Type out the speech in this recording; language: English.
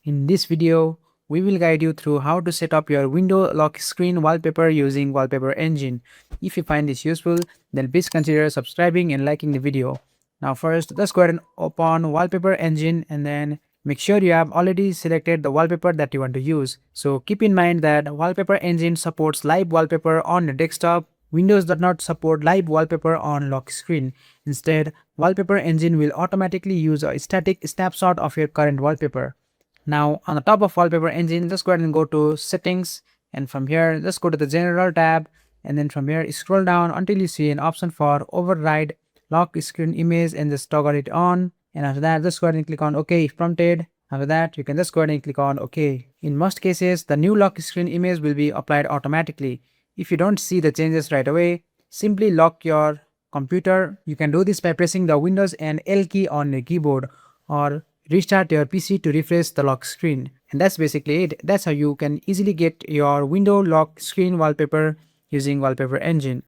In this video, we will guide you through how to set up your window lock screen wallpaper using Wallpaper engine. If you find this useful, then please consider subscribing and liking the video. Now first, let's go ahead and open Wallpaper engine and then make sure you have already selected the wallpaper that you want to use. So keep in mind that Wallpaper engine supports live wallpaper on your desktop. Windows does not support live wallpaper on lock screen. Instead, Wallpaper engine will automatically use a static snapshot of your current wallpaper. Now on the top of Wallpaper engine, just go ahead and go to settings, and from here just go to the general tab, and then from here scroll down until you see an option for override lock screen image and just toggle it on. And after that, just go ahead and click on OK if prompted. After that, you can just go ahead and click on OK. In most cases, the new lock screen image will be applied automatically. If you don't see the changes right away, simply lock your computer. You can do this by pressing the Windows and L key on your keyboard, or restart your PC to refresh the lock screen. And that's basically it. That's how you can easily get your window lock screen wallpaper using Wallpaper engine.